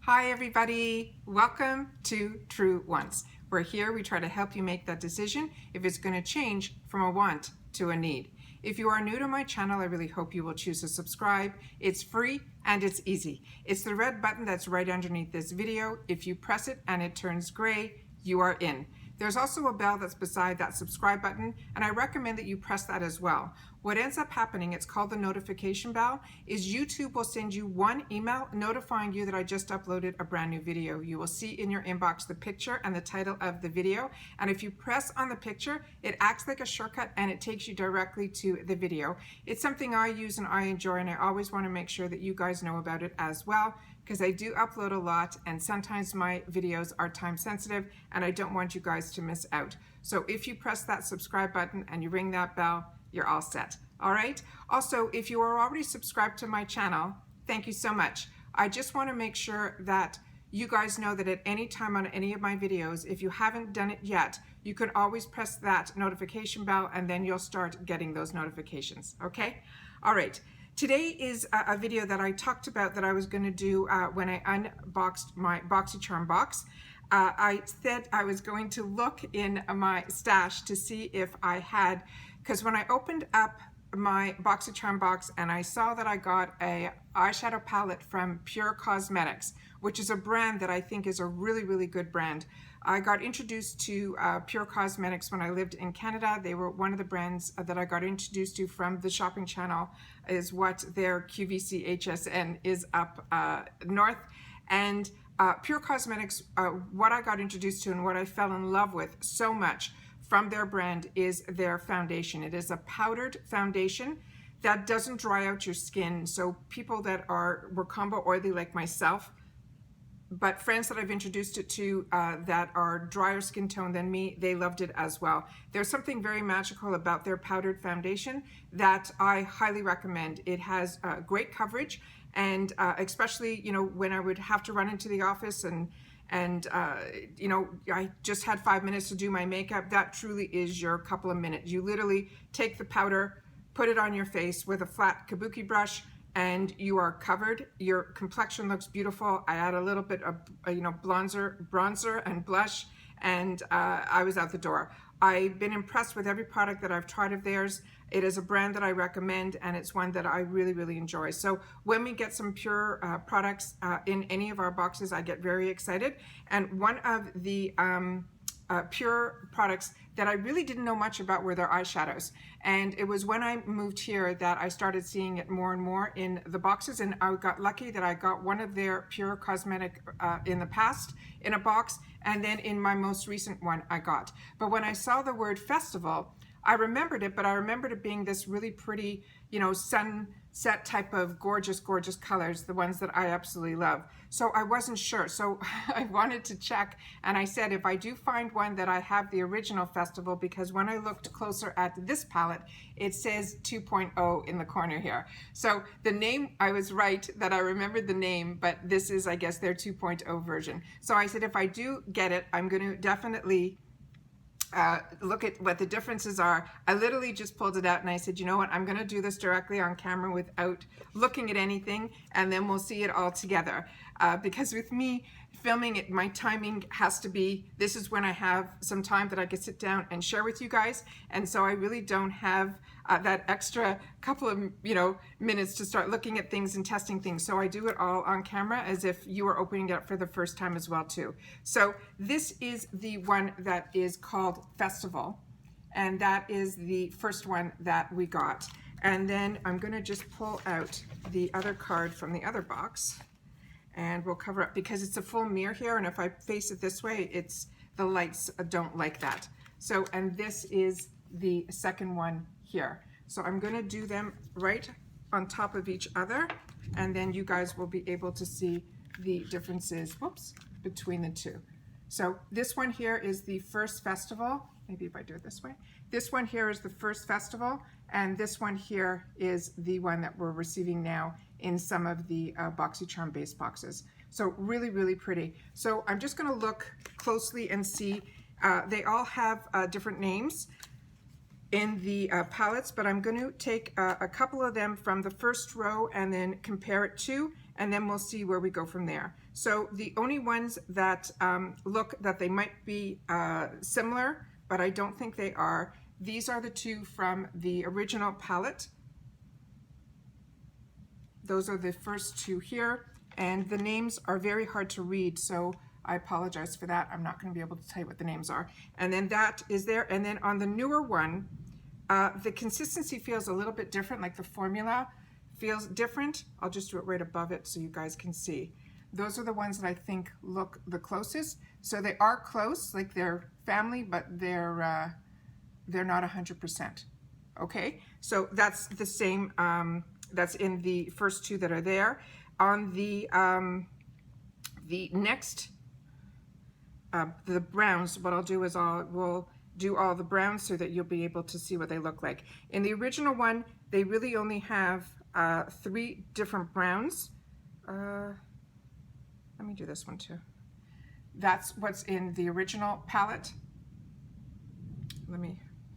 Hi everybody, welcome to True Wants. We're here, we try to help you make that decision if it's going to change from a want to a need. If you are new to my channel, I really hope you will choose to subscribe. It's free and it's easy. It's the red button that's right underneath this video. If you press it and it turns gray, you are in. There's also a bell that's beside that subscribe button, and I recommend that you press that as well. What ends up happening, it's called the notification bell, is YouTube will send you one email notifying you that I just uploaded a brand new video. You will see in your inbox the picture and the title of the video, and if you press on the picture, it acts like a shortcut and it takes you directly to the video. It's something I use and I enjoy, and I always want to make sure that you guys know about it as well, because I do upload a lot and sometimes my videos are time sensitive and I don't want you guys to miss out. So if you press that subscribe button and you ring that bell, you're all set. All right. Also, if you are already subscribed to my channel, thank you so much. I just want to make sure that you guys know that at any time on any of my videos, if you haven't done it yet, you can always press that notification bell and then you'll start getting those notifications. Okay. All right. Today is a video that I talked about that I was going to do when I unboxed my Boxycharm box. I said I was going to look in my stash to see if I had, because when I opened up my Boxycharm box and I saw that I got a eyeshadow palette from PUR Cosmetics, which is a brand that I think is a really, really good brand. I got introduced to PUR Cosmetics when I lived in Canada. They were one of the brands that I got introduced to from the shopping channel, is what their QVC HSN is up north. And PUR Cosmetics, what I got introduced to and what I fell in love with so much from their brand is their foundation. It is a powdered foundation that doesn't dry out your skin. So people that were combo oily like myself, but friends that I've introduced it to that are drier skin tone than me, they loved it as well. There's something very magical about their powdered foundation that I highly recommend. It has great coverage, and especially, you know, when I would have to run into the office and you know, I just had 5 minutes to do my makeup, that truly is your couple of minutes. You literally take the powder, put it on your face with a flat kabuki brush, and you are covered. Your complexion looks beautiful. I add a little bit of, you know, bronzer and blush, and I was out the door. I've been impressed with every product that I've tried of theirs. It is a brand that I recommend, and it's one that I really, really enjoy. So when we get some PUR products in any of our boxes, I get very excited. And one of the PUR products that I really didn't know much about were their eyeshadows. And it was when I moved here that I started seeing it more and more in the boxes, and I got lucky that I got one of their PUR cosmetic in the past in a box, and then in my most recent one I got. But when I saw the word festival, I remembered it, but I remembered it being this really pretty, you know, sunset type of gorgeous, gorgeous colors, the ones that I absolutely love. So I wasn't sure. So I wanted to check, and I said, if I do find one, that I have the original festival, because when I looked closer at this palette, it says 2.0 in the corner here. So the name, I was right that I remembered the name, but this is, I guess, their 2.0 version. So I said, if I do get it, I'm going to definitely look at what the differences are. I literally just pulled it out and I said, you know what, I'm going to do this directly on camera without looking at anything, and then we'll see it all together. Because with me filming it, my timing has to be, this is when I have some time that I can sit down and share with you guys, and so I really don't have that extra couple of, you know, minutes to start looking at things and testing things. So I do it all on camera as if you are opening it up for the first time as well too. So this is the one that is called Festival, and that is the first one that we got. And then I'm going to just pull out the other card from the other box, and we'll cover up, because it's a full mirror here, and if I face it this way, it's, the lights don't like that. So, and this is the second one here. So I'm going to do them right on top of each other, and then you guys will be able to see the differences, whoops, between the two. So this one here is the first festival. Maybe if I do it this way. This one here is the first festival, and this one here is the one that we're receiving now in some of the Boxycharm base boxes. So really, really pretty. So I'm just going to look closely and see. They all have different names in the palettes, but I'm going to take a couple of them from the first row and then compare it to, and then we'll see where we go from there. So the only ones that look that they might be similar, but I don't think they are, these are the two from the original palette. Those are the first two here, and the names are very hard to read, so I apologize for that. I'm not going to be able to tell you what the names are. And then that is there, and then on the newer one, the consistency feels a little bit different, like the formula feels different. I'll just do it right above it so you guys can see. Those are the ones that I think look the closest. So they are close, like they're family, but they're not 100%. Okay, so that's the same. That's in the first two that are there. On the next, the browns, what I'll do is we'll do all the browns so that you'll be able to see what they look like. In the original one, they really only have 3 different browns. Let me do this one too. That's what's in the original palette.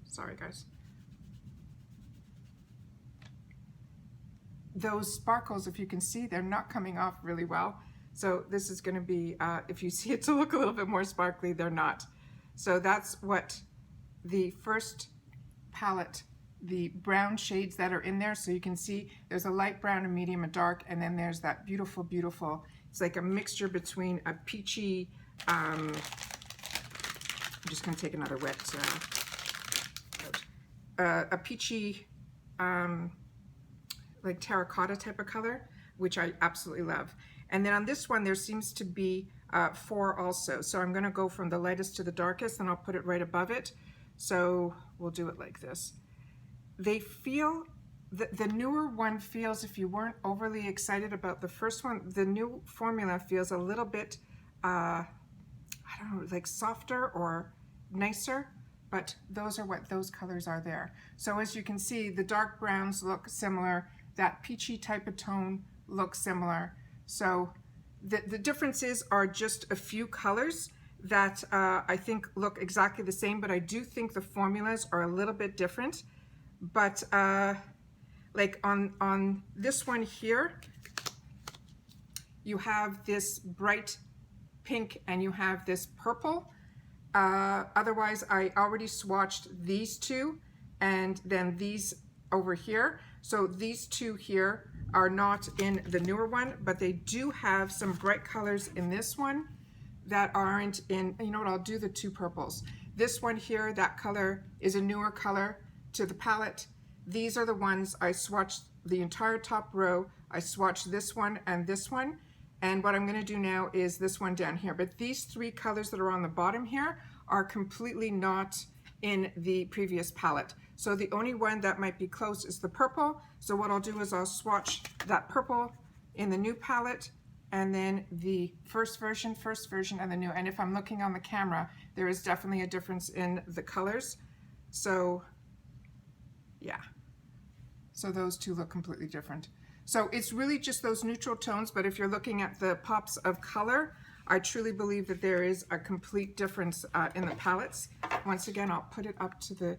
Sorry guys. Those sparkles, if you can see, they're not coming off really well. So this is going to be, if you see it to look a little bit more sparkly, they're not. So that's what the first palette, the brown shades that are in there. So you can see there's a light brown, a medium, a dark, and then there's that beautiful, beautiful, it's like a mixture between a peachy, I'm just going to take another wet, a peachy, like terracotta type of color, which I absolutely love. And then on this one, there seems to be 4 also. So I'm going to go from the lightest to the darkest, and I'll put it right above it. So we'll do it like this. They feel, the newer one feels, if you weren't overly excited about the first one, the new formula feels a little bit, I don't know, like softer or nicer, but those are what those colors are there. So as you can see, the dark browns look similar. That peachy type of tone looks similar. So the differences are just a few colors that I think look exactly the same, but I do think the formulas are a little bit different. But like on this one here, you have this bright pink and you have this purple. Otherwise, I already swatched these two and then these over here. So these two here are not in the newer one, but they do have some bright colors in this one that aren't in, you know what, I'll do the 2 purples. This one here, that color is a newer color to the palette. These are the ones I swatched the entire top row. I swatched this one and this one. And what I'm going to do now is this one down here. But these 3 colors that are on the bottom here are completely not in the previous palette. So the only one that might be close is the purple. So what I'll do is I'll swatch that purple in the new palette and then the first version and the new. And if I'm looking on the camera, there is definitely a difference in the colors. So yeah, so those 2 look completely different. So it's really just those neutral tones, but if you're looking at the pops of color, I truly believe that there is a complete difference in the palettes. Once again, I'll put it up to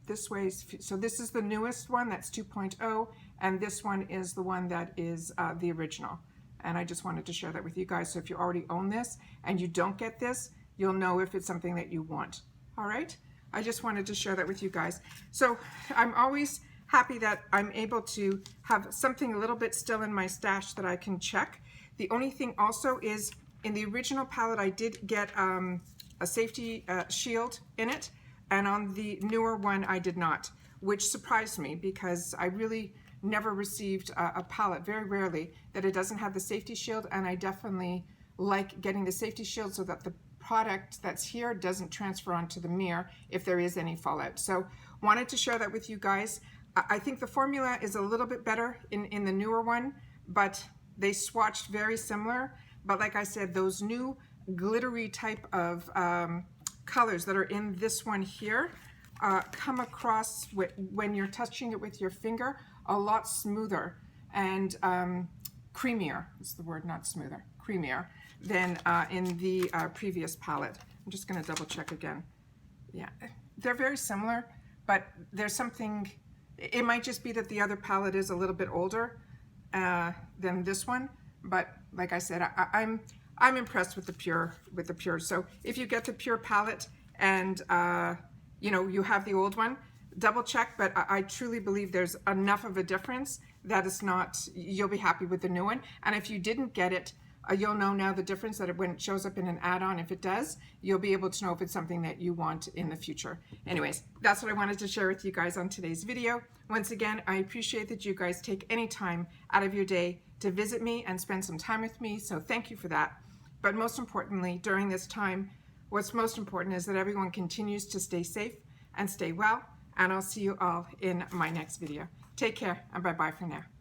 this way. So this is the newest one, that's 2.0, and this one is the one that is the original. And I just wanted to share that with you guys. So if you already own this and you don't get this, you'll know if it's something that you want. All right? I just wanted to share that with you guys. So I'm always happy that I'm able to have something a little bit still in my stash that I can check. The only thing also is in the original palette, I did get a safety shield in it. And on the newer one, I did not, which surprised me because I really never received a palette, very rarely, that it doesn't have the safety shield. And I definitely like getting the safety shield so that the product that's here doesn't transfer onto the mirror if there is any fallout. So wanted to share that with you guys. I think the formula is a little bit better in the newer one, but they swatched very similar. But like I said, those new glittery type of colors that are in this one here come across when you're touching it with your finger a lot smoother and creamier, is the word, not smoother, creamier than in the previous palette. I'm just going to double check again. Yeah, they're very similar, but there's something, it might just be that the other palette is a little bit older than this one, but like I said, I'm impressed with the PUR. So if you get the PUR palette and you know, you have the old one, double check, but I truly believe there's enough of a difference that it's not, you'll be happy with the new one. And if you didn't get it, you'll know now the difference, that when it shows up in an add-on, if it does, you'll be able to know if it's something that you want in the future. Anyways, that's what I wanted to share with you guys on today's video. Once again, I appreciate that you guys take any time out of your day to visit me and spend some time with me, so thank you for that. But most importantly, during this time, what's most important is that everyone continues to stay safe and stay well, and I'll see you all in my next video. Take care, and bye-bye for now.